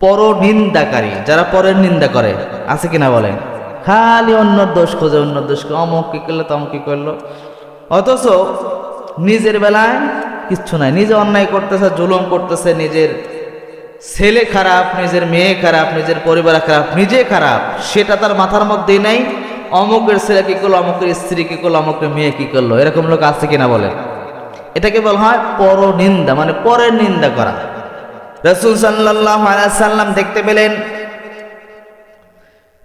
পরনিন্দাকারী, যারা পরের নিন্দা করে, আছে কিনা বলেন? খালি অন্যর দোষ খোঁজে, অন্যর দোষ, অমুক কি করলো তমুক কি করলো, অথচ নিজের বেলায় কিচ্ছু নাই। নিজে অন্যায় করতেছে, জুলুম করতেছে, নিজের ছেলে খারাপ, নিজের মেয়ে খারাপ, নিজের পরিবার খারাপ, নিজে খারাপ, সেটা তার মাথার মধ্যেই নাই। অমুকের ছেলে কি করলো, অমুকের স্ত্রী কি করলো, অমুকের মেয়ে কি করলো, এরকম লোক আছে কিনা বলেন? এটাকে বলা হয় পরনিন্দা, মানে পরের নিন্দা করা। রাসূল সাল্লাল্লাহু আলাইহি সাল্লাম দেখতে পেলেন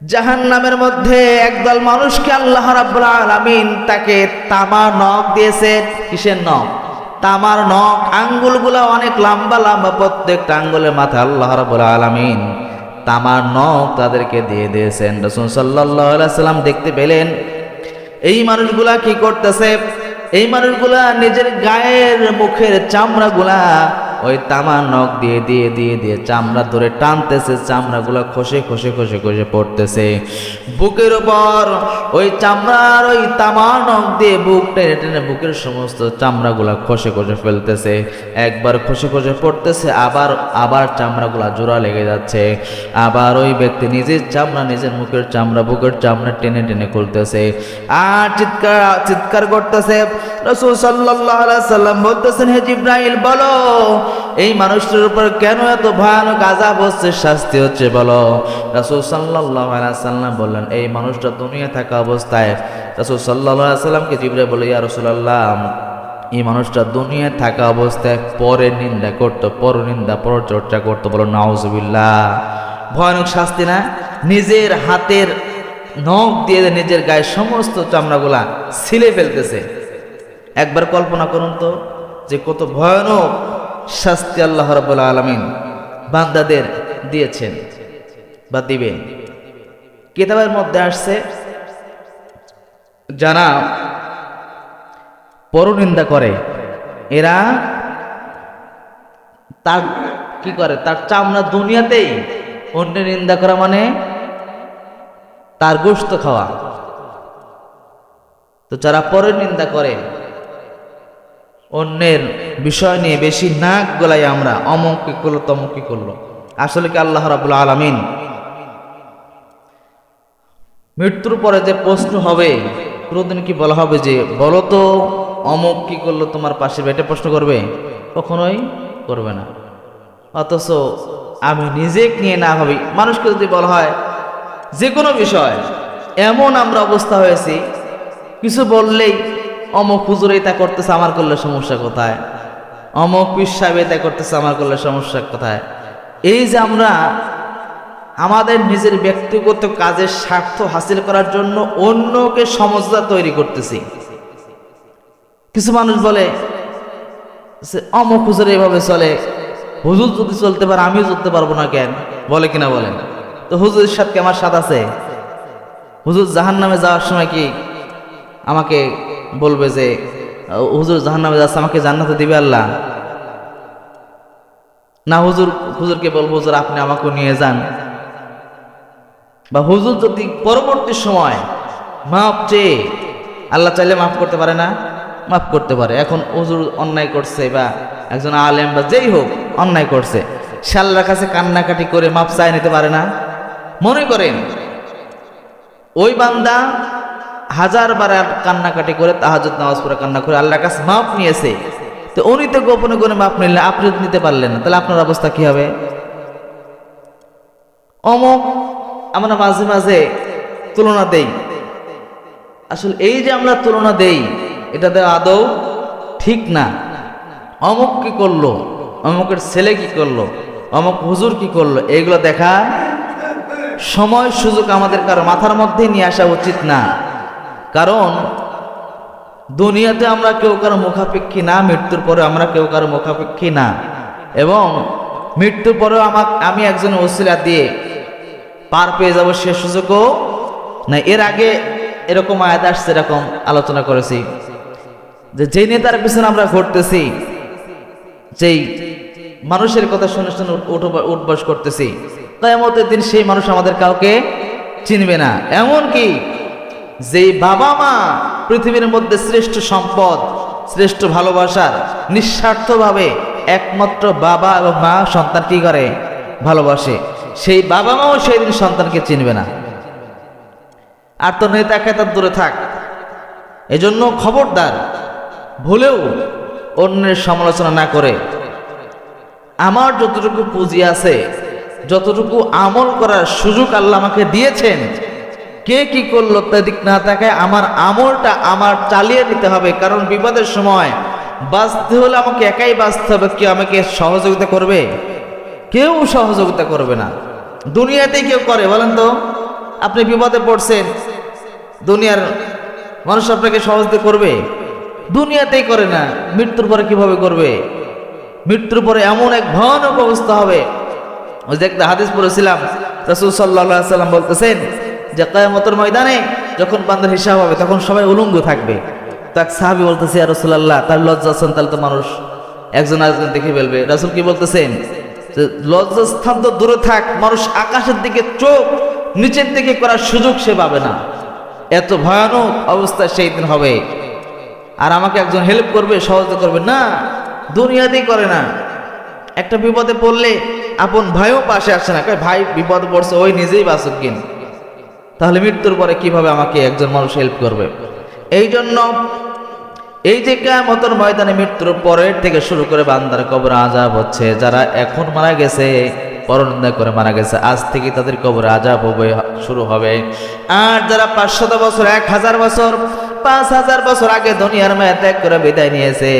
জাহান্নামের মধ্যে একদল মানুষকে আল্লাহ রাব্বুল আলামিন তাকে তামার নখ দিয়েছেন। কিসের নখ? তামার নখ। আঙ্গুলগুলো অনেক লম্বা লম্বা, প্রত্যেকটা আঙ্গুলের মাথায় আল্লাহ রাব্বুল আলামিন তামার নখ তাদেরকে দিয়ে দিয়েছেন। রাসূল সাল্লাল্লাহু আলাইহি সাল্লাম দেখতে পেলেন এই মানুষগুলা কি করতেছে। এই মানুষগুলা নিজের গায়ের মুখের চামড়াগুলা ওই তামার নখ দিয়ে দিয়ে দিয়ে দিয়ে চামড়া ধরে টানতেছে, চামড়াগুলা খসে খসে খসে খসে পড়তেছে বুকের উপর। ওই চামড়ার ওই তামার নখ দিয়ে বুক টেনে টেনে বুকের সমস্ত চামড়াগুলা খসে খসে ফেলতেছে। একবার খসে খসে পড়তেছে, আবার আবার চামড়াগুলা জোড়া লেগে যাচ্ছে। আবার ওই ব্যক্তি নিজের চামড়া, নিজের মুখের চামড়া, বুকের চামড়া টেনে টেনে খুলতেছে আর চিৎকার করতেছে। রাসূল সাল্লাল্লাহু আলাইহি সাল্লাম বলতেছেন, হে জিবরাইল, বলো এই মানুষটার উপর কেন এত ভয়ানক আযাব হচ্ছে, শাস্তি হচ্ছে, বলো। রাসূল সাল্লাল্লাহু আলাইহি সাল্লাম বললেন, এই মানুষটা দুনিয়া থাকা অবস্থায়, রাসূল সাল্লাল্লাহু আলাইহি সাল্লামকে জিবরাইল বলে, ইয়া রাসূলুল্লাহ, এই মানুষটা দুনিয়া থাকা অবস্থায় পরের নিন্দা করতো, পরনিন্দা পরচর্চা করতো। বলো নাউজুবিল্লাহ। ভয়ানক শাস্তি না? নিজের হাতের নখ দিয়ে নিজের গায়ের সমস্ত চামড়াগুলা ছিলে ফেলতেছে। একবার কল্পনা করুন তো যে কত ভয়ানক শাস্তি আল্লাহ রাব্বুল আলামিন বান্দাদের দিয়েছেন বা দিবেন। কিতাবের মধ্যে আসছে, যারা পরনিন্দা করে এরা তার কি করে, তার চামড়া দুনিয়াতেই অন্যের নিন্দা করা মানে তার গোশত খাওয়া। তো যারা পরের নিন্দা করে, অন্যের বিষয় নিয়ে বেশি নাক গলাই আমরা, অমুক কি করলো তমুক কি করলো, আসলে কি আল্লাহ রাব্বুল আলামিন মৃত্যুর পরে যে প্রশ্ন হবে, কোনদিন কি বলা হবে যে বলো তো অমুক কি করলো তোমার পাশে, এটা প্রশ্ন করবে? কখনোই করবে না। অথচ আমি নিজে নিয়ে না ভাবি, মানুষকে যদি বলা হয় যে কোনো বিষয়, এমন আমরা অবস্থা হয়েছি, কিছু বললেই অমুক হুজুর এটা করতেছে, আমার করলে সমস্যা কোথায়? অমুক পীর সাহেব এটা করতেছে, আমার করলে সমস্যা কোথায়? এই যে আমরা আমাদের নিজের ব্যক্তিগত কাজের স্বার্থ হাসিল করার জন্য অন্যকে সমস্যা তৈরি করতেছি। কিছু মানুষ বলে অমুক হুজুর এভাবে চলে, হুজুর যদি চলতে পারে আমিও চলতে পারবো না কেন? বলে কিনা বলেন? তো হুজুরের সাথে আমার সাথ আছে? হুজুর জাহান্নামে যাওয়ার সময় কি আমাকে বলবে যে হুজুর জাহান্নামে যাচ্ছে, আমাকে জান্নাতে দিবে আল্লাহ? না, হুজুরকে বলবো হুজুর আপনি আমাকে নিয়ে যান। বা হুজুর যদি পরবর্তী সময় মাপ চেয়ে, আল্লাহ চাইলে মাফ করতে পারে না? মাফ করতে পারে। এখন হুজুর অন্যায় করছে বা একজন আলেম বা যেই হোক অন্যায় করছে, সে আল্লাহর কাছে কান্নাকাটি করে মাপ চাই নিতে পারে না? মনে করেন ওই বান্দা 1000 বার কান্নাকাটি করে, তাহাজ্জুদ নামাজ পড়ে কান্না করে আল্লাহর কাছে মাপ নিয়েছে, তো উনি তো গোপনে গোপনে মাপ নিলেন, আপনি নিতে পারলেন না, তাহলে আপনার অবস্থা কি হবে? অমুক আমরা মাঝে মাঝে তুলনা দেই। আসলে এই যে আমরা তুলনা দেই, এটা দেওয়া আদৌ ঠিক না। অমুক কি করলো, অমুকের ছেলে কি করলো, অমুক হুজুর কি করলো, এইগুলো দেখা সময় সুযোগ আমাদের কারো মাথার মধ্যে নিয়ে আসা উচিত না। কারণ দুনিয়াতে আমরা কেউ কারো মুখাপেক্ষী না, মৃত্যুর পরে আমরা কেউ কারো মুখাপেক্ষী না। এবং মৃত্যুর পরেও আমি একজন ওসিলা দিয়ে পার পেয়ে যাব সে সুযোগও না। এর আগে এরকম আয়াত আসছে, এরকম আলোচনা করেছি যে যেই নেতার পিছনে আমরা ঘুরতেছি, যেই মানুষের কথা শুনে শুনে উঠবাস করতেছি, কিয়ামতের দিন সেই মানুষ আমাদের কাউকে চিনবে না। এমনকি যেই বাবা মা পৃথিবীর মধ্যে শ্রেষ্ঠ সম্পদ, শ্রেষ্ঠ ভালোবাসার, নিঃস্বার্থভাবে একমাত্র বাবা এবং মা সন্তান কি করে, ভালোবাসে, সেই বাবা মাও সেই দিন সন্তানকে চিনবে না। আর তো নেতা খেতার দূরে থাক। এজন্য খবরদার, ভুলেও অন্যের সমালোচনা না করে আমার যতটুকু পুঁজি আছে, যতটুকু আমল করার সুযোগ আল্লাহ আমাকে দিয়েছেন, কে কি করলো তাদিক না তাকায় আমার আমলটা আমার চালিয়ে নিতে হবে। কারণ বিপদের সময় বাঁচতে হলে আমাকে একাই বাঁচতে হবে। কেউ আমাকে সহযোগিতা করবে? কেউ সহযোগিতা করবে না। দুনিয়াতেই কেউ করে বলেন তো? আপনি বিপদে পড়ছেন, দুনিয়ার মানুষ আপনাকে সহযোগিতা করবে? দুনিয়াতেই করে না, মৃত্যুর পরে কিভাবে করবে? মৃত্যুর পরে এমন এক ভয়ানক অবস্থা হবে। ওই যে একটা হাদিস পড়েছিলাম, রাসূল সাল্লাল্লাহু আলাইহি ওয়াসাল্লাম বলতেছেন যে কিয়ামতের ময়দানে যখন বান্দার হিসাব হবে তখন সবাই উলঙ্গ থাকবে। তো এক সাহাবী বলতেছে, ইয়া রাসূলুল্লাহ, তার লজ্জাস্থান তাহলে তো মানুষ একজন আরেকজন দেখে ফেলবে। রাসূল কি বলতেছেন যে লজ্জাস্থান তো দূরে থাক, মানুষ আকাশের দিকে চোখ নিচের দিকে করার সুযোগ সে পাবে না। এত ভয়ানক অবস্থা সেই দিন হবে। আর আমাকে একজন হেল্প করবে, সহযোগিতা করবে না, দুনিয়াতেই করে না। একটা বিপদে পড়লে আপন ভাইও পাশে আসে না, কয় ভাই বিপদে পড়ছে, ওই নিজেই বাঁচুক কিন। তাহলে মৃত্যুর পরে কিভাবে আমাকে একজন মানুষ হেল্প করবে? এই জন্য এই যে কিয়ামতের ময়দানে মৃত্যুর পরের থেকে শুরু করে বান্দার কবরে আযাব হচ্ছে। যারা এখন মারা গেছে, পরনিন্দা করে মারা গেছে, আজ থেকে তাদের কবরে আযাব হবে, শুরু হবে। আর যারা 500 বছর, 1000 বছর, 5000 বছর আগে দুনিয়ার মায়া ত্যাগ করে বিদায় নিয়েছে,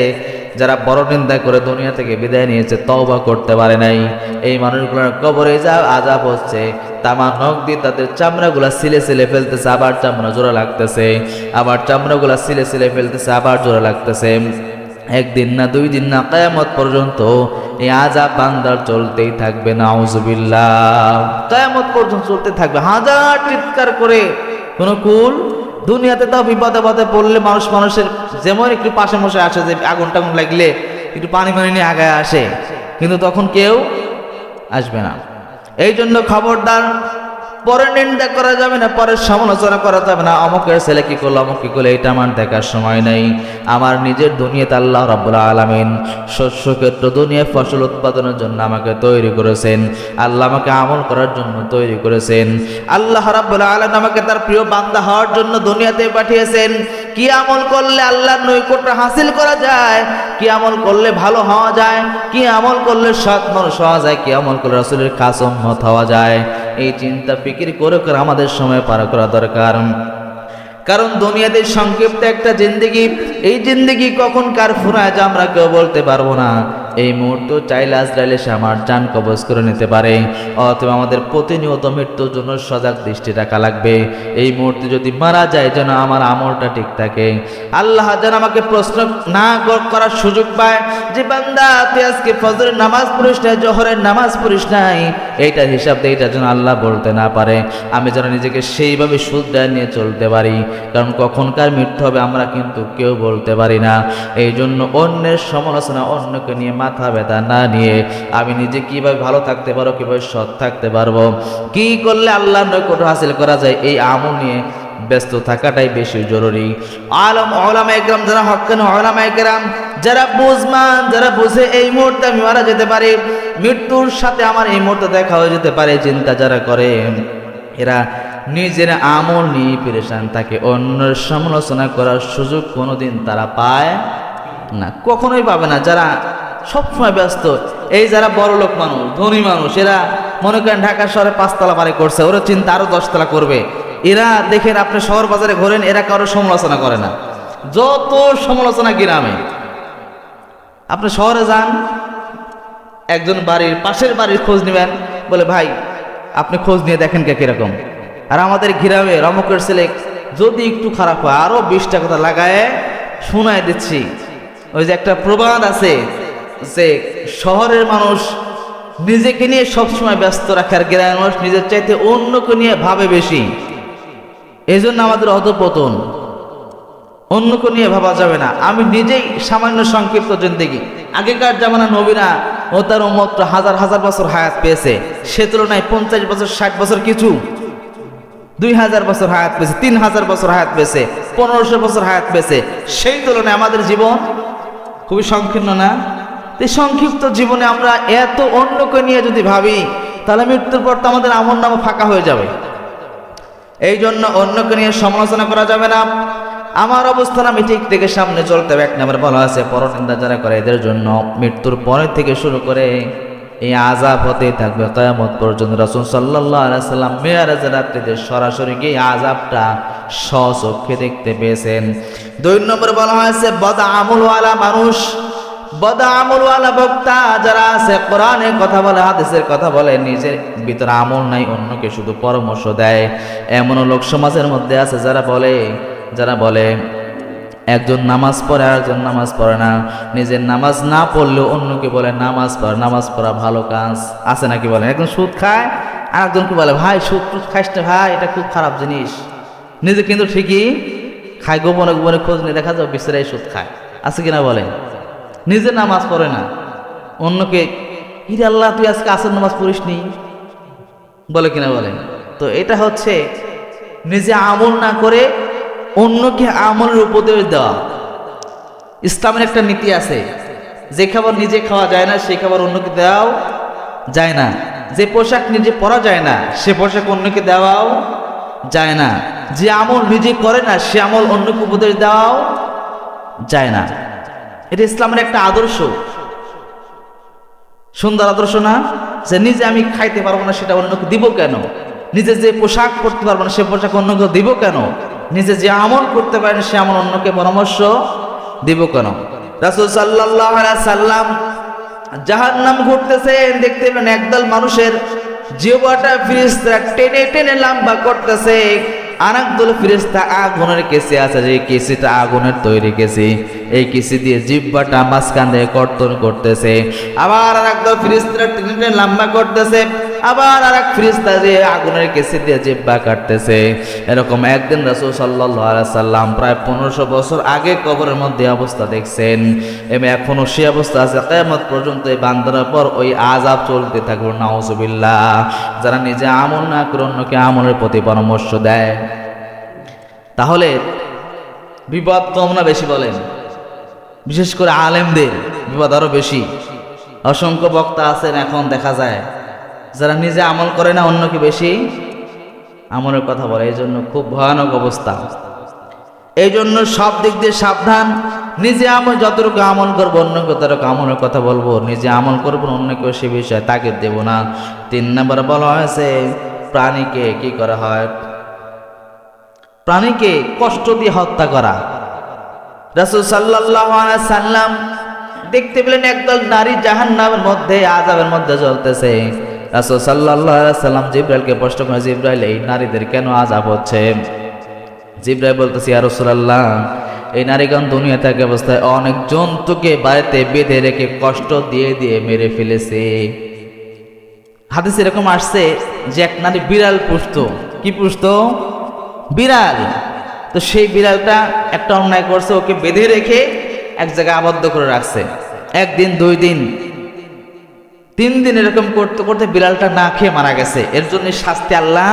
যারা পরনিন্দা করে দুনিয়া থেকে বিদায় নিয়েছে, তওবা করতে পারে নাই, এই মানুষগুলোর কবরে যা আযাব হচ্ছে, তামা নখ দিয়ে তাদের চামড়াগুলা সিলে সিলে ফেলতেছে, আবার চামড়া জোড়া লাগতেছে, আবার চামড়াগুলা সিলে সিলে ফেলতেছে, আবার জোড়া লাগতেছে। একদিন না, 2 দিন না, কিয়ামত পর্যন্ত এই আযাব বান্দার চলতেই থাকবে। নাউজুবিল্লাহ, কিয়ামত পর্যন্ত চলতে থাকবে। হাজার চিৎকার করে কোনো কুল। দুনিয়াতে তাও বিপদে পদে পড়লে মানুষের যেমন একটু পাশে মশে আসে, যে আগুন টাগুন লাগলে একটু পানি নিয়ে আগায় আসে, কিন্তু তখন কেউ আসবে না। এই জন্য খবরদার, পরে নিন্দা করা যাবে না, পরে সমালোচনা করা যাবে না। অমুকের ছেলে কি করলো, অমুক কি করলো, এটা আমার দেখার সময় নেই। আমার নিজের দুনিয়াতে আল্লাহ রাব্বুল আলামিন শস্য ক্ষেত্র, দুনিয়ায় ফসল উৎপাদনের জন্য আমাকে তৈরি করেছেন। আল্লাহ আমাকে আমল করার জন্য তৈরি করেছেন। আল্লাহ রাব্বুল আলামিন আমাকে তার প্রিয় বান্দা হওয়ার জন্য দুনিয়াতে পাঠিয়েছেন। কি আমল করলে আল্লাহর নৈকট্য হাসিল করা যায়, কি আমল করলে ভালো হওয়া যায়, কি আমল করলে সৎ মানুষ হওয়া যায়, কি আমল করলে রাসূলের খাস উম্মত হওয়া যায়, এই চিন্তা ফিকির করে করে আমাদের সময় পার করা দরকার। কারণ দুনিয়াতে সংক্ষিপ্ত একটা জিন্দেগি, এই জিন্দেগি কখন কার ফুরায় যা আমরা কেউ বলতে পারবো না। এই মুহূর্ত চাইলে আজরাইল এসে আমার জান কবজ করে নিতে পারে। অথবা আমাদের প্রতিনিয়ত মৃত্যুর জন্য সজাগ দৃষ্টি রাখা লাগবে। এই মুহূর্তে যদি মারা যায় যেন আমার আমলটা ঠিক থাকে। আল্লাহ যেন আমাকে প্রশ্ন না করার সুযোগ পায় যে বান্দা তুই আজকে ফজরের নামাজ পড়িস নাই, জোহরের নামাজ পড়িস নাই, এইটার হিসাব দিয়ে এটা যেন আল্লাহ বলতে না পারে। আমি যেন নিজেকে সেইভাবে শুদ্ধ নিয়ে চলতে পারি। কারণ কখনকার মৃত্যু হবে আমরা কিন্তু কেউ বলতে পারি না। এই জন্য অন্যের সমালোচনা, অন্যকে নিয়ে মাথা ব্যথা না নিয়ে আমি নিজে কিভাবে ভালো থাকতে পারবো, কিভাবে সৎ থাকতে পারবো, কি করলে আল্লাহর নৈকট্য হাসিল করা যায়, এই আমল নিয়ে ব্যস্ত থাকাটাই বেশি জরুরি। ওলামায়ে কেরাম, যারা হক্কানি ওলামায়ে কেরাম, যারা বুঝমান, যারা বুঝে এই মুহূর্তে আমি মারা যেতে পারি, মৃত্যুর সাথে আমার এই মুহূর্তে দেখা হয়ে যেতে পারে, চিন্তা যারা করে, এরা নিজের আমল নিয়ে পেরেশান থাকে। অন্যের সমালোচনা করার সুযোগ কোনোদিন তারা পায় না, কখনোই পাবে না। যারা সবসময় ব্যস্ত, এই যারা বড় লোক মানুষ, ধনী মানুষ, এরা মনে করেন ঢাকা শহরে 5 তলা বাড়ি করছে, ওরা চিন্তা আরো 10 তলা করবে। এরা দেখেন আপনি শহর বাজারে ঘোরেন, এরা কারো সমালোচনা করে না। যত সমালোচনা গ্রামে। আপনি শহরে যান, একজন বাড়ির পাশের বাড়ির খোঁজ নেবেন, বলে ভাই আপনি খোঁজ নিয়ে দেখেন কে কিরকম। আর আমাদের গ্রামে রমকের ছেলে যদি একটু খারাপ হয় আরো 20টা কথা লাগায় শোনায় দিচ্ছি। ওই যে একটা প্রবাদ আছে যে শহরের মানুষ নিজেকে নিয়ে সবসময় ব্যস্ত রাখার, গ্রামের মানুষ নিজের চাইতে অন্যকে নিয়ে ভাবে বেশি। এই জন্য আমাদের অধঃপতন। অন্যকে নিয়ে ভাবা যাবে না। আমি নিজেই সামান্য সংক্ষিপ্ত জিন্দেগি, আগেকার জামানা নবীরা ও তার উম্মত হাজার হাজার বছর হায়াত পেয়েছে, সে তুলনায় 50 বছর 60 বছর কিছু, 2000 বছর হায়াত পেয়েছে, 3000 বছর হায়াত পেয়েছে, 1500 বছর হায়াত পেয়েছে। সেই তুলনায় আমাদের জীবন খুবই সংকীর্ণ না? এই সংক্ষিপ্ত জীবনে আমরা এত অন্যকে নিয়ে যদি ভাবি, তাহলে মৃত্যুর পর তো আমাদের আমলনামা ফাঁকা হয়ে যাবে। এই জন্য অন্যকে নিয়ে সমালোচনা করা যাবে না। আমার অবস্থান আমি ঠিক থেকে সামনে চলতে হবে। 1 নম্বরে বলা আছে পরনিন্দা যারা করে এদের জন্য মৃত্যুর পরে থেকে শুরু করে এই আযাব হতে থাকবে কিয়ামত পর্যন্ত। রাসূল সাল্লাল্লাহু আলাইহি সাল্লাম মিরাজের রাত্রিতে সরাসরি গিয়ে আযাবটা স্বচক্ষে দেখতে পেয়েছেন। 2 নম্বরে বলা হয়েছে বদআমলওয়ালা মানুষ, বদআমলওয়ালা বক্তা যারা আছে, কোরআনের কথা বলে, হাদিসের কথা বলে, নিজের ভিতরে আমল নাই, অন্যকে শুধু পরামর্শ দেয়। এমন লোক সমাজের মধ্যে আছে যারা বলে একজন নামাজ পড়ে আর একজন নামাজ পড়ে না, নিজের নামাজ না পড়লেও অন্যকে বলে নামাজ পড়, নামাজ পড়া ভালো কাজ। আছে নাকি বলেন? একজন সুদ খায় আর একজনকে বলে ভাই সুদ খাইস না ভাই, এটা খুব খারাপ জিনিস। নিজে কিন্তু ঠিকই খায়, গোপনে গোপনে খোঁজ নিয়ে দেখা যায় বিচরাই সুদ খায়। আছে কিনা বলেন? নিজে নামাজ পড়ে না, অন্যকে হিরে আল্লাহ তুই আজকে আসর নামাজ পড়িস নি বলে কিনা বলেন? তো এটা হচ্ছে নিজে আমল না করে অন্যকে আমলের উপদেশ দেওয়া। ইসলামের একটা নীতি আছে, যে খাবার নিজে খাওয়া যায় না সেই খাবার অন্যকে দেওয়াও যায় না, যে পোশাক নিজে পরা যায় না সে পোশাক অন্যকে দেওয়াও যায় না, যে আমল নিজে করে না সে আমল অন্যকে উপদেশ দেওয়াও যায় না। এটা ইসলামের একটা আদর্শ, সুন্দর আদর্শ না? যে নিজে আমি খাইতে পারবো না সেটা অন্যকে দিব কেন? নিজে যে পোশাক পরতে পারবো না সে পোশাক অন্যকে দিব কেন? নিজে যে আমল করতে পারে না সে আমল অন্যকে পরামর্শ দিব কেন? রাসূল সাল্লাল্লাহু আলাইহি সাল্লাম জাহান্নাম ঘুরতেছেন, দেখতে পেলেন একদল মানুষের জিহ্বাটা ফেরেশতারা টেনে টেনে লম্বা করতেছে। আরেকদল ফেরেশতা আগুনের কেসি আছে, যে কেসিটা আগুনের তৈরি কেসি, এই কেসি দিয়ে জিহ্বাটা মাঝখান দিয়ে কর্তন করতেছে। আবার আরেকদল ফেরেশতারা টেনে টেনে লম্বা করতেছে, আবার আরেক ফেরেশতা দিয়ে আগুনের কেসি দিয়ে জিহ্বা কাটতেছে। এরকম একদিন রাসূল সাল্লাল্লাহু আলাইহি সাল্লাম প্রায় 1500 বছর আগে কবরের মধ্যে অবস্থা দেখছেন, এবং এখনো সেই অবস্থা আছে কিয়ামত পর্যন্ত। এই বান্দার পর ওই আযাব চলতে থাকবে, নাউযুবিল্লাহ। যারা নিজে আমল না করে অন্যকে আমলের প্রতি পরামর্শ দেয়, তাহলে বিপদ কম না বেশি বলেন? বিশেষ করে আলেমদের বিপদ আরো বেশি। অসংখ্য বক্তা আছেন এখন দেখা যায় যারা নিজে আমল করে না, অন্যকে বেশি আমলের কথা বলে। এই জন্য খুব ভয়ানক অবস্থা। এই জন্য সব দিক দিয়ে সাবধান। নিজে আমল যতটুকু আমল করবো অন্যকে ততটুকু আমলের কথা বলবো, নিজে আমল করবো অন্যকেও সে বিষয়ে তাগিদ দেব না। 3 নম্বর বলা হয়েছে প্রাণীকে কি করা হয়? প্রাণীকে কষ্ট দিয়ে হত্যা করা। রাসূল সাল্লাল্লাহু আলাইহি সাল্লাম দেখতে পেলেন একদল নারী জাহান্নামের মধ্যে আযাবের মধ্যে জ্বলতেছে। রাসূল সাল্লাল্লাহু আলাইহি সাল্লাম জিবরাইলকে প্রশ্ন করেন, জিবরাইল এই নারীদের কেন আযাব হচ্ছে? জিবরাইল বলতেছে, ইয়া রাসূলুল্লাহ, এই নারীগণ দুনিয়া থেকে অবস্থায় অনেক জন্তুকে বাড়িতে বেঁধে রেখে কষ্ট দিয়ে দিয়ে মেরে ফেলেছে। হাদিসে এরকম আসছে যে এক নারী বিড়াল পুষতো। কি পুষতো? বিড়াল। তো সেই বিড়ালটা একটা অন্যায় করছে, ওকে বেঁধে রেখে এক জায়গায় আবদ্ধ করে রাখছে। 1 দিন 2 দিন 3 দিন এরকম করতে করতে বিড়ালটা না খেয়ে মারা গেছে। এর জন্য শাস্তি আল্লাহ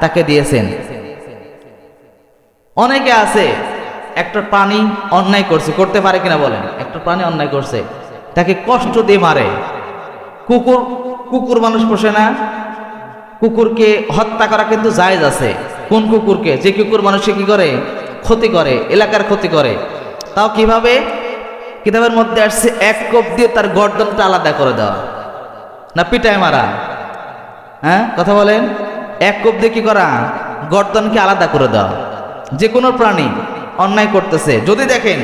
তাকে দিয়েছেন। অনেকে আছে একটা প্রাণী অন্যায় করছে, করতে পারে কিনা বলেন? একটা প্রাণী অন্যায় করছে, তাকে কষ্ট দিয়ে মারে। কুকুর মানুষ পোষে না, কুকুরকে হত্যা করা কিন্তু জায়েজ আছে। কোন কুকুরকে? যে কুকুর মানুষকে কি করে? ক্ষতি করে, এলাকার ক্ষতি করে। তাও কিভাবে? কিতাবের মধ্যে আসছে 1 কোপ দিয়ে তার গর্দনটা আলাদা করে দেওয়া, না পিটায় মারা? হ্যাঁ, কথা বলেন। 1 কোপ দিয়ে কি করা? গর্দনকে আলাদা করে দেওয়া। যে কোনো প্রাণী অন্যায় করতেছে, যদি দেখেন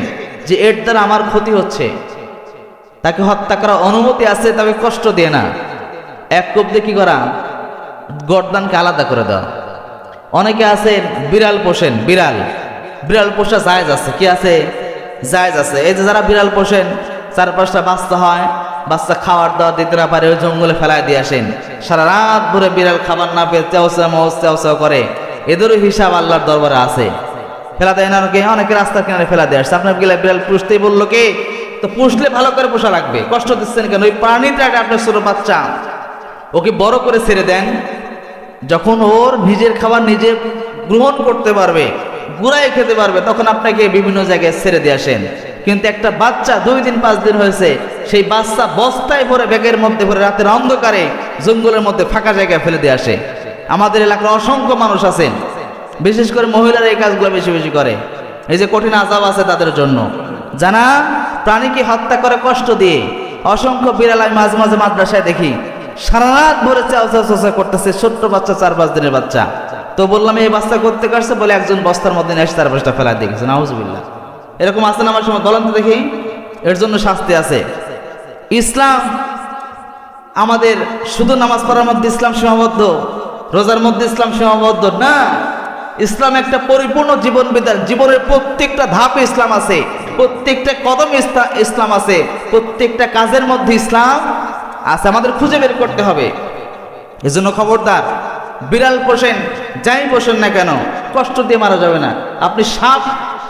যে এর দ্বারা আমার ক্ষতি হচ্ছে, তাকে হত্যা করার অনুমতি আছে, তবে কষ্ট দিয়ে না, 1 কোপ দিয়ে কি করা? গর্দনকে আলাদা করে দেওয়া। অনেকে আছেন বিড়াল পোষেন, বিড়াল পোষা জায়েজ আছে। কি আছে? জায়েজ আছে। এই যে যারা বিড়াল পোষেন, 4-5টা বাচ্চা হয়, বাচ্চা খাবার দাওয়া দিতে না পারে, ওই জঙ্গলে ফেলায় দিয়ে আসেন। সারা রাত ভরে বিড়াল খাবার না পেয়ে চেঁচাও করে। এদেরও হিসাব আল্লাহর দরবারে আছে। ফেলা দেয় না অনেকে রাস্তার কিনারে ফেলা দিয়ে আসছে। আপনার বিড়াল পুষতেই বললো কে? তো পুষলে ভালো করে পোষা লাগবে। কষ্ট দিচ্ছেন কেন? ওই প্রাণীটা আপনার ছোট বাচ্চা, ওকে বড় করে ছেড়ে দেন। যখন ওর নিজের খাবার নিজে গ্রহণ করতে পারবে, গুড়াই খেতে পারবে, তখন আপনাকে বিভিন্ন জায়গায় ছেড়ে দিয়ে আসেন। কিন্তু একটা বাচ্চা 2 দিন 5 দিন হয়েছে, সেই বাচ্চা বস্তায় ভরে ব্যাগের মধ্যে ভরে রাতের অন্ধকারে জঙ্গলের মধ্যে ফাঁকা জায়গায় ফেলে দিয়ে আসে। আমাদের এলাকার অসংখ্য মানুষ আছেন, বিশেষ করে মহিলারা এই কাজগুলো বেশি বেশি করে। এই যে কঠিন আযাব আছে তাদের জন্য, জানা প্রাণীকে হত্যা করে কষ্ট দিয়ে। অসংখ্য বিড়াল আমি মাঝে মাঝে মাদ্রাসায় দেখি সারা রাত ভরে চাওচা করতেছে, ছোট্ট বাচ্চা 4-5 দিনের বাচ্চা। তো বললাম এই বাচ্চা করতে কাটছে, বলে একজন বস্তার মধ্যে নিয়ে এসে তার বাচ্চা ফেলা দিয়ে গেছে। নাউজুবিল্লাহ, এরকম আছে না আমার সময়? বলেন তো দেখি, এর জন্য শাস্তি আছে। ইসলাম আমাদের শুধু নামাজ পড়ার মধ্যে ইসলাম সীমাবদ্ধ, রোজার মধ্যে ইসলাম সীমাবদ্ধ না। ইসলাম একটা পরিপূর্ণ জীবন বিধান। জীবনের প্রত্যেকটা ধাপে ইসলাম আছে, প্রত্যেকটা কদমে ইসলাম আছে, প্রত্যেকটা কাজের মধ্যে ইসলাম আছে। আমাদের খুঁজে বের করতে হবে। এজন্য খবরদার, বিড়াল পোষেন, যাই পোষেন না কেন, কষ্ট দিয়ে মারা যাবে না। আপনি সাপ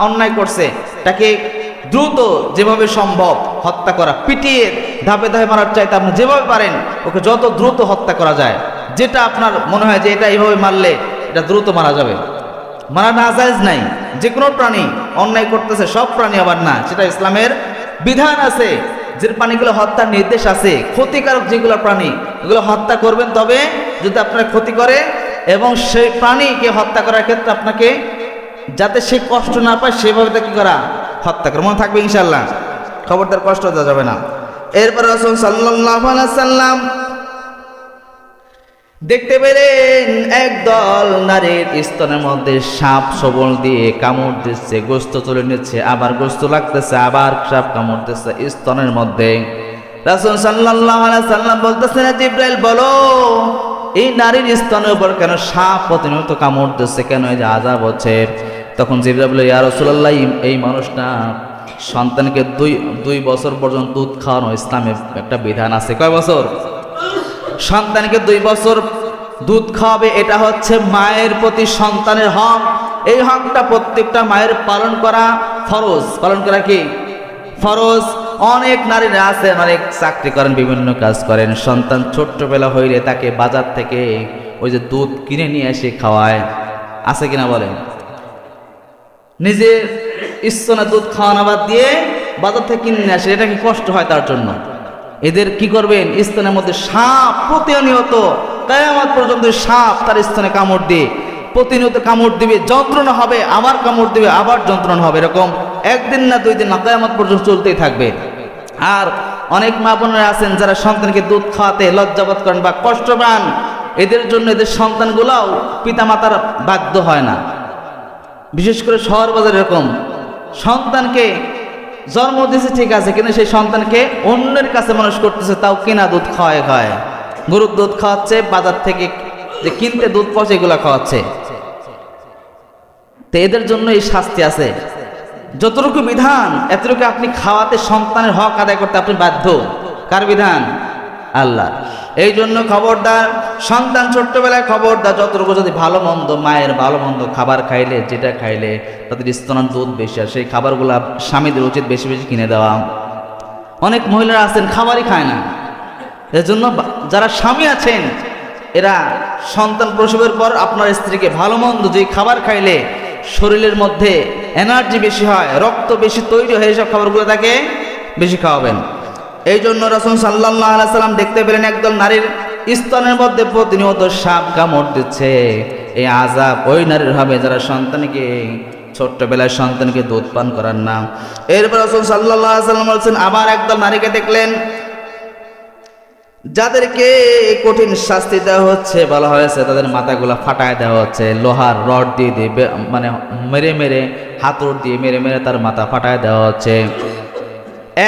অন্যায় করছে, তাকে দ্রুত যেভাবে সম্ভব হত্যা করা, পিটিয়ে ধাপে ধাপে মারার চাইতে আপনি যেভাবে পারেন ওকে যত দ্রুত হত্যা করা যায়, যেটা আপনার মনে হয় যে এটা এইভাবে মারলে এটা দ্রুত মারা যাবে, মারা না জায়েজ নাই। যে কোনো প্রাণী অন্যায় করতেছে, সব প্রাণী আবার না, সেটা ইসলামের বিধান আছে। যে প্রাণীগুলো হত্যার নির্দেশ আছে, ক্ষতিকারক যেগুলো প্রাণী এগুলো হত্যা করবেন, তবে যদি আপনার ক্ষতি করে, এবং সেই প্রাণীকে হত্যা করার ক্ষেত্রে আপনাকে যাতে সে কষ্ট না পায় সেভাবে তাকে কি করা, হত্যা করা। মনে থাকবে ইনশাআল্লাহ, খবরদার কষ্ট দেওয়া যাবে না। এরপর রাসূল সাল্লাল্লাহু আলাইহি সাল্লাম দেখতে পেলেন একদল নারীর স্তনের মধ্যে সাপ সবল দিয়ে কামড় দিচ্ছে, গোস্ত তুলে নিচ্ছে, আবার গোস্ত লাগতেছে, আবার সাপ কামড় দিচ্ছে স্তনের মধ্যে। রাসূল সাল্লাল্লাহু আলাইহি সাল্লাম বলতেছেন, জিবরাইল বলো এই নারীর স্তনের উপর কেন সাপ প্রতিনিয়ত কামড় দিচ্ছে, কেন এই যে আযাব হচ্ছে? তখন জিবরাইল বলে, ইয়া রাসূলুল্লাহ, এই মানুষটা সন্তানকে 2 বছর পর্যন্ত দুধ খাওয়ানো ইসলামের একটা বিধান আছে। কয় বছর? সন্তানকে 2 বছর দুধ খাওয়াবে, এটা হচ্ছে মায়ের প্রতি সন্তানের হক। এই হকটা প্রত্যেকটা মায়ের পালন করা ফরজ। পালন করা কি ফরজ। অনেক নারীরা আছেন, অনেক চাকরি করেন, বিভিন্ন কাজ করেন, সন্তান ছোট্টবেলা হইলে তাকে বাজার থেকে ওই যে দুধ কিনে নিয়ে এসে খাওয়ায়, আছে কিনা বলেন? নিজের স্তনে দুধ খাওয়ানো বাদ দিয়ে বাজার থেকে কিনে নিয়ে আসে, এটা কি কষ্ট হয় তার জন্য? এদের কি করবেন? স্তনের মধ্যে সাপ প্রতিনিয়ত কিয়ামত পর্যন্ত সাপ তার স্তনে কামড় দিয়ে প্রতিনিয়ত কামড় দিবে, যন্ত্রণা হবে, আবার কামড় দিবে, আবার যন্ত্রণা হবে, এরকম 1 দিন না 2 দিন না, কিয়ামত পর্যন্ত চলতেই থাকবে। আর অনেক মা বোনেরা আছেন যারা সন্তানকে দুধ খাওয়াতে লজ্জাবোধ করেন বা কষ্ট পান, এদের জন্য এদের সন্তানগুলাও পিতামাতার বাধ্য হয় না। বিশেষ করে শহর বাজার এরকম সন্তানকে জন্ম দিয়েছে ঠিক আছে, কিন্তু সেই সন্তানকে অন্যের কাছে মানুষ করতেছে, তাও কিনা দুধ খাওয়ায়, গরুর দুধ খাওয়াচ্ছে, বাজার থেকে যে কিনতে দুধ পাচ্ছে এগুলা খাওয়াচ্ছে। তো এদের জন্য এই শাস্তি আছে। যতটুকু বিধান এতটুকু আপনি খাওয়াতে, সন্তানের হক আদায় করতে আপনি বাধ্য। কার বিধান? আল্লাহ। এই জন্য খবরদার, সন্তান ছোট্টবেলায় খবরদার, যতটুকু যদি ভালো মন্দ, মায়ের ভালো মন্দ খাবার খাইলে, যেটা খাইলে তাদের স্তনের দুধ বেশি আর সেই খাবারগুলো স্বামীদের উচিত বেশি বেশি কিনে দেওয়া। অনেক মহিলারা আছেন খাবারই খায় না। এর জন্য যারা স্বামী আছেন এরা সন্তান প্রসবের পর আপনার স্ত্রীকে ভালো মন্দ যে খাবার খাইলে শরীরের মধ্যে এনার্জি বেশি হয়, রক্ত বেশি তৈরি হয়, এইসব খাবারগুলো তাকে বেশি খাওয়াবেন। এই জন্য রাসূল সাল্লাল্লাহু আলাইহি সাল্লাম দেখতে পেলেন একদল নারীর স্তনের মধ্যে প্রতিনিয়ত সাপ কামড় দিচ্ছে। এই আযাব ওই নারীর হবে যারা সন্তানকে ছোট্টবেলায় সন্তানকে দুধ পান করার না। এরপর রাসূল সাল্লাল্লাহু আলাইহি সাল্লাম বলছেন, আবার একদল নারীকে দেখলেন যাদেরকে কঠিন শাস্তি দেওয়া হচ্ছে, বলা হয়েছে তাদের মাথাগুলো ফাটায় দেওয়া হচ্ছে, লোহার রড দিয়ে দিয়ে মানে মেরে মেরে, হাতুড় দিয়ে মেরে মেরে তার মাথা ফাটায় দেওয়া হচ্ছে।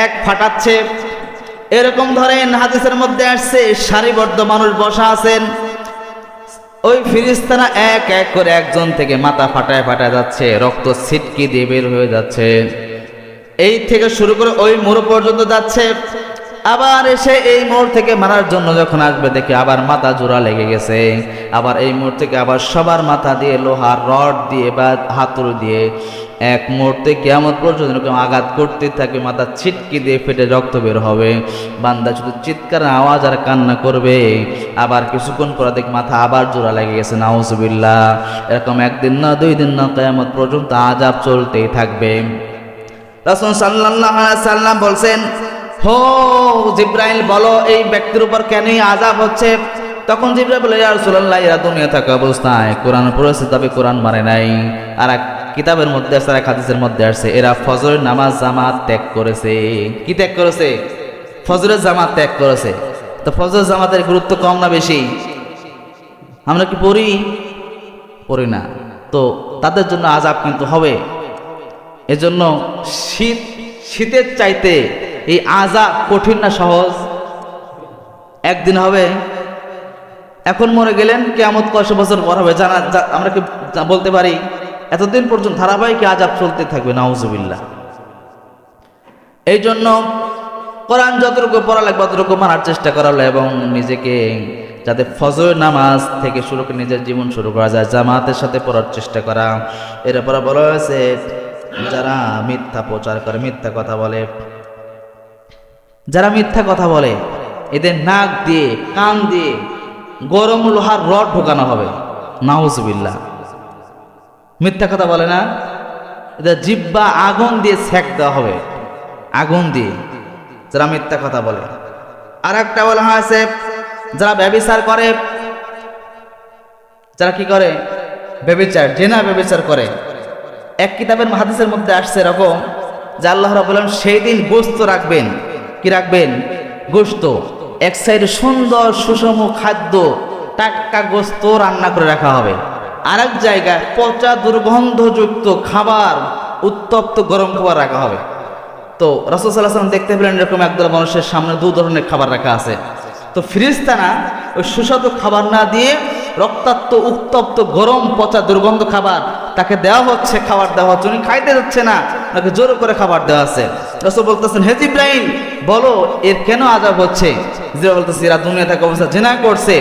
এক ফাটাচ্ছে, এরকম ধরেন হাদিসের মধ্যে আসছে সারিবদ্ধ মানুষ বসা আছেন, ওই ফেরেশতারা এক এক করে একজন থেকে মাথা ফাটায় ফাটায় যাচ্ছে, রক্ত ছিটকি দিয়ে বের হয়ে যাচ্ছে, এই থেকে শুরু করে ওই মোড় পর্যন্ত যাচ্ছে। আবার এসে এই মোড় থেকে মারার জন্য যখন আসবে দেখে আবার মাথা জোড়া লেগে গেছে, আবার এই মোড় থেকে আবার সবার মাথা দিয়ে লোহার রড দিয়ে বা হাতুড়ি দিয়ে এক মুহূর্তে কিয়ামত পর্যন্ত এরকম আঘাত করতে থাকবে, মাথা ছিটকি দিয়ে ফেটে রক্ত বের হবে। বান্দা শুধু চিৎকার আওয়াজ আর কান্না করবে, আবার কিছুক্ষণ পর দেখ মাথা আবার জোড়া লেগে গেছে, নাউজুবিল্লাহ। এরকম 1 দিন না 2 দিন না, কিয়ামত পর্যন্ত আযাব চলতেই থাকবে। রাসূল সাল্লাল্লাহু আলাইহি সাল্লাম বলছেন, হো জিবরাইল বলো এই ব্যক্তির উপর কেন আযাব হচ্ছে? তখন জিবরাইল বলে, ইয়া রাসূলুল্লাহ, এরা দুনিয়া থাকা অবস্থায় কোরআন পড়েছে তবে কোরআন মানে নাই। আর এক কিতাবের মধ্যে আছে, আর এক হাদিসের মধ্যে আসছে, এরা ফজরের নামাজ জামাত ত্যাগ করেছে। কি ত্যাগ করেছে? ফজরের জামাত ত্যাগ করেছে। তো ফজরের জামাতের গুরুত্ব কম না বেশি? আমরা কি পড়ি না? তো তাদের জন্য আযাব কিন্তু হবে। এজন্য শীতের চাইতে এই আযাব কঠিন না সহজ? একদিন হবে, এখন মরে গেলেন কিয়ামত কয়শ বছর পর হবে জানা আমরা কি বলতে পারি? এতদিন পর্যন্ত ধারাবাহিক আযাব চলতে থাকবে, নাউজুবিল্লাহ। এই জন্য কোরআন যতটুকু পড়া লাগবে ততটুকু মানার চেষ্টা করা হলো, এবং নিজেকে যাতে ফজর নামাজ থেকে শুরু করে নিজের জীবন শুরু করা যায় জামাতের সাথে পড়ার চেষ্টা করা। এরপরে বলা হয়েছে, যারা মিথ্যা প্রচার করে, মিথ্যা কথা বলে, যারা মিথ্যা কথা বলে এদের নাক দিয়ে কান দিয়ে গরম লোহার রড ঢোকানো হবে, নাউজুবিল্লাহ। মিথ্যা কথা বলে না, এদের জিহ্বা আগুন দিয়ে সেক দেওয়া হবে, আগুন দিয়ে, যারা মিথ্যা কথা বলে। আর একটা বলা হয়েছে, যারা ব্যভিচার করে, যারা কি করে? ব্যভিচার, জেনা ব্যভিচার করে। এক কিতাবের হাদিসের মধ্যে আসছে এরকম যে আল্লাহ রাব্বুল আলামিন সেই দিন গোশত রাখবেন। কি রাখবেন? গোশত। এক সাইডে সুন্দর সুষম খাদ্য, টাটকা গোশত রান্না করে রাখা হবে। আরেক জায়গায় পচা দুর্গন্ধযুক্ত খাবার, উত্তপ্ত গরম খাবার রাখা হবে। তো রাসূল সাল্লাল্লাহু আলাইহি ওয়াসাল্লাম দেখতে পেলেন এরকম একদল মানুষের সামনে দু ধরনের খাবার রাখা আছে। তো ফেরেশতারা ওই সুস্বাদু খাবার না দিয়ে রক্তাক্ত উত্তপ্ত গরম পচা দুর্গন্ধ খাবার তাকে দেওয়া হচ্ছে, খাবার দেওয়া হচ্ছে, উনি খাইতে যাচ্ছে না, তাকে জোর করে খাবার দেওয়া আছে। রাসূল বলতেছেন, হে জিবরাইল বলো এর কেন আযাব হচ্ছে? জিবরাইল বলতেছে, এরা দুনিয়া থেকে অবস্থা জিনা করছে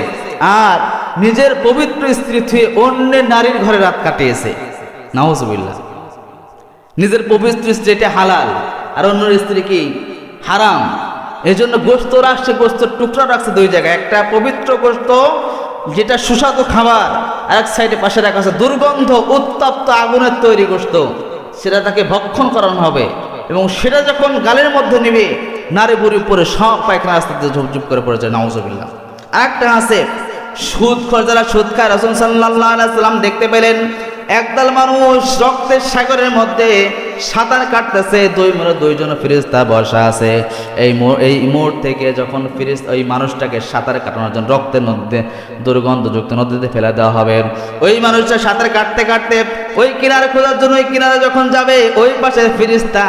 আর নিজের পবিত্র স্ত্রী থুয়ে অন্য নারীর ঘরে রাত কাটিয়েছে, নাউজুবিল্লাহ। নিজের পবিত্র স্ত্রী এটা হালাল আর অন্য স্ত্রী কি হারাম। এই জন্য গোশত রাখছে, গোশতের টুকরা রাখছে দুই জায়গায়, একটা পবিত্র গোশত যেটা সুস্বাদু খাবার, আর এক সাইডে পাশে রাখা আছে দুর্গন্ধ উত্তপ্ত আগুনের তৈরি গোশত, সেটা তাকে ভক্ষণ করানো হবে। এবং সেটা যখন গালের মধ্যে নেবে নারী বুড়ি উপরে সব পায়খানা আস্তে ঝুপঝুপ করে পড়ে যায়, নাউজুবিল্লাহ। আরেকটা আছে সুদখোর, যারা সুদ খায়। রাসূল সাল্লাল্লাহু আলাইহি ওয়াসাল্লাম দেখতে পেলেন একদল মানুষ রক্তের সাগরের মধ্যে সাঁতার কাটতেছে, দুইজন ফেরেশতা বসা আছে। এই মোড় থেকে যখন ওই মানুষটাকে সাঁতার কাটানোর জন্য রক্তের মধ্যে দুর্গন্ধযুক্ত নদীতে ফেলে দেওয়া হবে, ওই মানুষটা সাঁতার কাটতে কাটতে ওই কিনারে খোঁজার জন্য ওই কিনারে যখন যাবে, ওই পাশে ফেরেশতা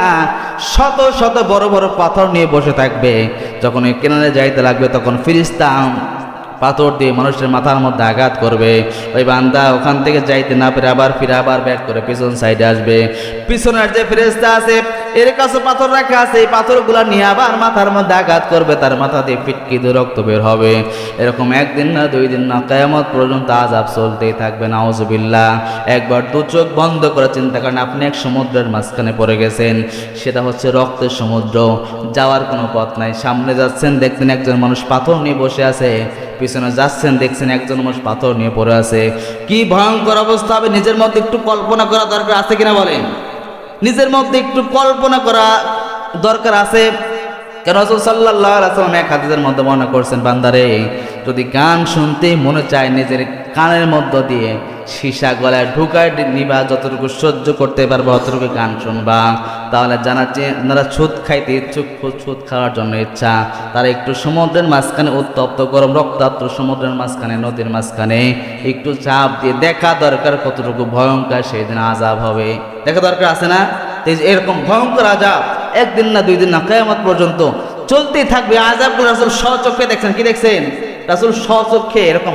শত শত বড় বড় পাথর নিয়ে বসে থাকবে। যখন ওই কিনারে যাইতে লাগবে তখন ফেরেশতা পাথর দিয়ে মানুষের মাথার মধ্যে আঘাত করবে। ওই বান্দা ওখান থেকে যাইতে না পেরে আবার ফিরে আবার ব্যাক করে পিছন সাইডে আসবে। পিছনের যে ফেরেশতা আছে এর কাছে পাথর রাখা আছে, এই পাথরগুলো নিয়ে আবার মাথার মধ্যে আঘাত করবে, তার মাথা দিয়ে পিটকি দিয়ে রক্ত বের হবে। এরকম একদিন না দুই দিন না কিয়ামত পর্যন্ত আযাব চলতেই থাকবে, নাউজুবিল্লাহ। একবার দু চোখ বন্ধ করে চিন্তা করেন, আপনি এক সমুদ্রের মাঝখানে পড়ে গেছেন, সেটা হচ্ছে রক্তের সমুদ্র, যাওয়ার কোনো পথ নাই। সামনে যাচ্ছেন দেখছেন একজন মানুষ পাথর নিয়ে বসে আছে, পিছনে যাচ্ছেন দেখছেন একজন মানুষ পাথর নিয়ে পড়ে আছে। কি ভয়ঙ্কর অবস্থা হবে, নিজের মধ্যে একটু কল্পনা করা দরকার আছে কিনা বলেন? নিজের মধ্যে একটু কল্পনা করা দরকার আছে। কেন রাসূল সাল্লাল্লাহু আলাইহি ওয়াসাল্লাম এক হাদিসের মধ্যে মনে করছেন, বান্দারে যদি গান শুনতে মনে চায় নিজের কানের মধ্য দিয়ে সীসা গলায় ঢুকায় নিবা, যতটুকু সহ্য করতে পারবা অতটুকু গান শুনবা। তাহলে যারা সুদ খাইতে ইচ্ছুক, সুদ খাওয়ার জন্য ইচ্ছা, তারা একটু সমুদ্রের মাঝখানে উত্তপ্ত গরম রক্তাক্ত সমুদ্রের মাঝখানে নদীর মাঝখানে একটু চাপ দিয়ে দেখা দরকার কতটুকু ভয়ঙ্কর সেই দিন আযাব হবে, দেখা দরকার আছে না? এরকম ভয়ঙ্কর আযাব একদিন না দুই দিন না কিয়ামত পর্যন্ত চলতেই থাকবে। আযাবগুলো রাসূল স্বচক্ষে দেখছেন। কি দেখছেন? রাসূল স্বচক্ষে এরকম